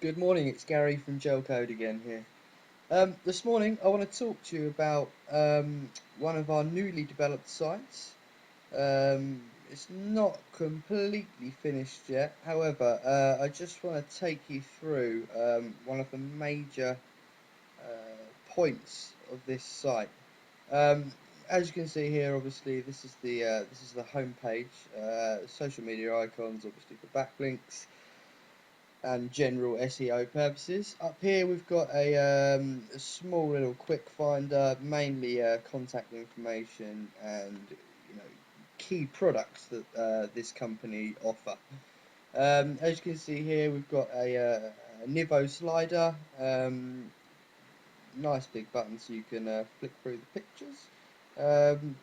Good morning, it's Gary from Gelcode again here. This morning I want to talk to you about one of our newly developed sites. It's not completely finished yet, however, I just want to take you through one of the major points of this site. Um, as you can see here, obviously this is the home page, social media icons, obviously for backlinks and general SEO purposes. Up here we've got a small little quick finder, mainly contact information and key products that this company offer. As you can see here, we've got a Nivo slider, nice big button so you can flick through the pictures.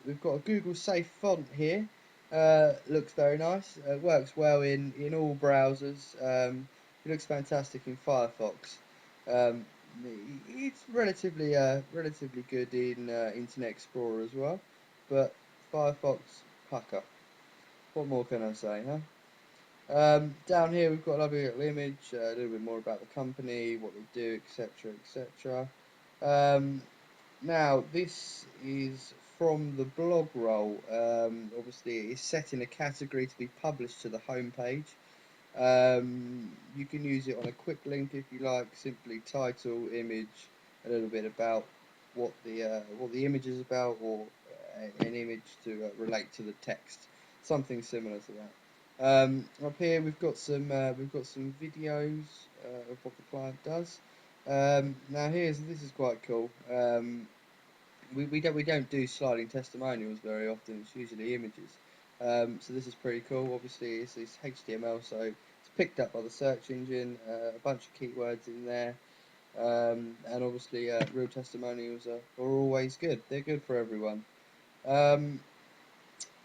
We've got a Google Safe font here. Looks very nice. Works well in all browsers. It looks fantastic in Firefox. Um, it's relatively good in Internet Explorer as well, but Firefox pucker. What more can I say, huh? Down here we've got a lovely little image, a little bit more about the company, what they do, etc., etc. Now, this is from the blog roll. Obviously, it's set in a category to be published to the home page. You can use it on a quick link if you like. Simply title, image, a little bit about what the image is about, or an image to relate to the text, something similar to that. Up here we've got some videos of what the client does. Now this is quite cool. We don't do sliding testimonials very often. It's usually images. So this is pretty cool. Obviously, it's HTML, so it's picked up by the search engine. A bunch of keywords in there, and obviously, real testimonials are always good. They're good for everyone. Um,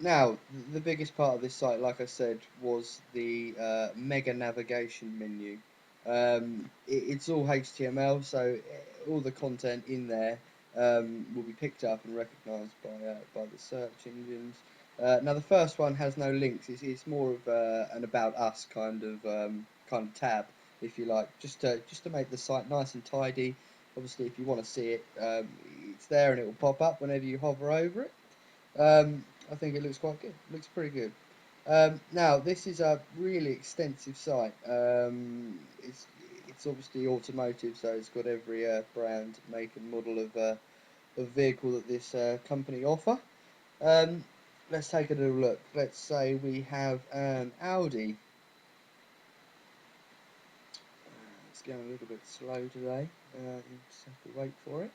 Now, the biggest part of this site, like I said, was the mega navigation menu. It's all HTML, so all the content in there will be picked up and recognised by the search engines. Now, the first one has no links. It's more of an about us kind of tab, if you like, just to make the site nice and tidy. Obviously, if you want to see it, it's there and it will pop up whenever you hover over it. I think it looks quite good. Looks pretty good. Now, this is a really extensive site. It's obviously automotive, so it's got every brand, make, and model of vehicle that this company offer. Um, let's take a little look. Let's say we have an Audi. It's going a little bit slow today. You just have to wait for it.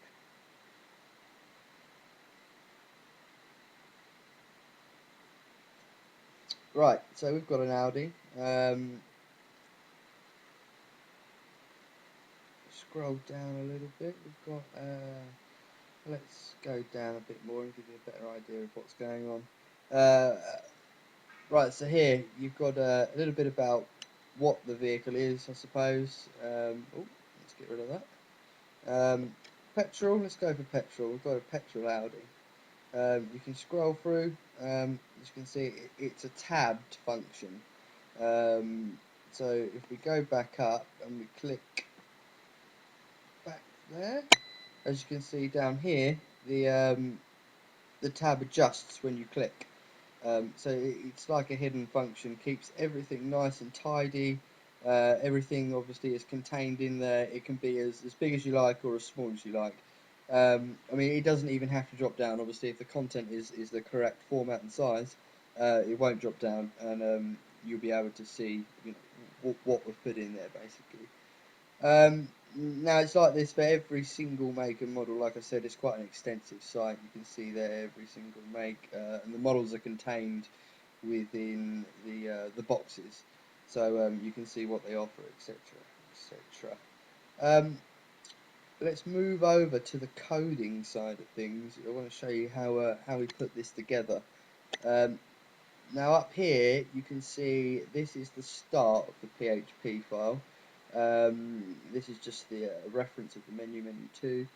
Right, so we've got an Audi. Scroll down a little bit. We've got. Let's go down a bit more and give you a better idea of what's going on. Right, so here you've got a little bit about what the vehicle is, I suppose. Oh, let's get rid of that. Petrol. Let's go for petrol. We've got a petrol Audi. You can scroll through. As you can see, it's a tabbed function. So if we go back up and we click back there, as you can see down here, the tab adjusts when you click. So it's like a hidden function, keeps everything nice and tidy. Everything obviously is contained in there. It can be as big as you like or as small as you like. I mean, it doesn't even have to drop down. Obviously, if the content is the correct format and size, it won't drop down, and you'll be able to see what we've put in there basically. Now it's like this for every single make and model. Like I said, it's quite an extensive site. You can see there every single make, and the models are contained within the boxes, so you can see what they offer, etc., etc. Um, let's move over to the coding side of things. I want to show you how we put this together. Um, Now up here you can see this is the start of the PHP file. This is just the reference of the menu 2.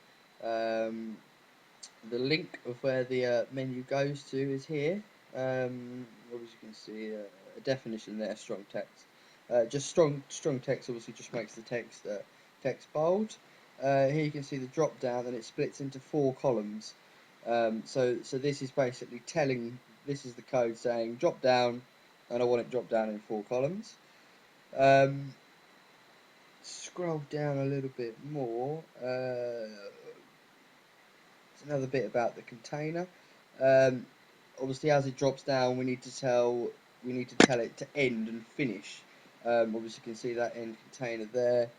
The link of where the menu goes to is here. As you can see, a definition there, strong text. Just strong text obviously just makes the text bold. Here you can see the drop down, and it splits into 4 columns. So this is basically this is the code saying drop down, and I want it dropped down in 4 columns. Scroll down a little bit more. It's another bit about the container. Obviously, as it drops down, we need to tell it to end and finish. Obviously, you can see that end container there.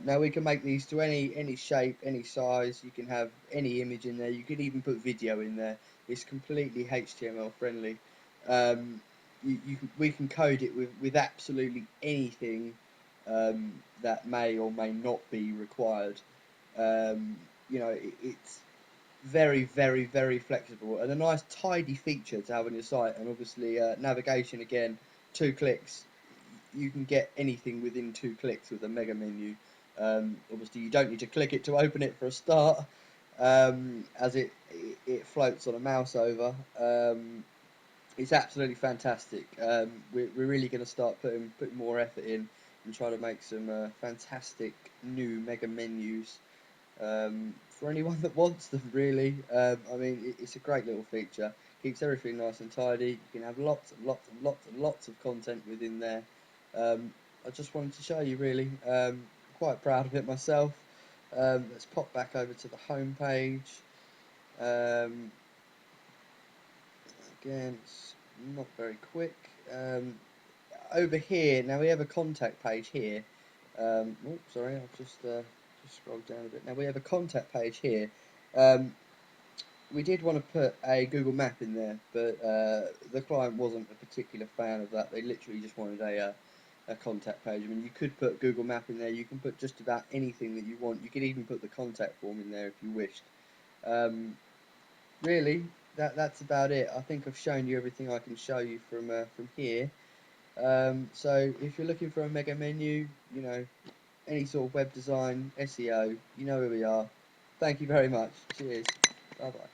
Now we can make these to any shape, any size. You can have any image in there. You can even put video in there. It's completely HTML friendly. We can code it with absolutely anything that may or may not be required. It's very, very, very flexible, and a nice tidy feature to have on your site. And obviously navigation, again, 2 clicks, you can get anything within 2 clicks with a mega menu. Obviously you don't need to click it to open it for a start, as it floats on a mouse over. It's absolutely fantastic. We're really going to start putting more effort in and try to make some fantastic new mega menus for anyone that wants them, really. I mean, it's a great little feature. Keeps everything nice and tidy. You can have lots and lots and lots and lots of content within there. I just wanted to show you, really. Quite proud of it myself. Let's pop back over to the home page. Again, it's not very quick. Over here, now we have a contact page here. Oh, sorry, I've just scrolled down a bit. Now we have a contact page here. We did want to put a Google Map in there, but the client wasn't a particular fan of that. They literally just wanted a contact page. I mean, you could put Google Map in there. You can put just about anything that you want. You could even put the contact form in there if you wished. Really, that's about it. I think I've shown you everything I can show you from here. So if you're looking for a mega menu, any sort of web design, SEO, you know where we are. Thank you very much. Cheers. Bye bye.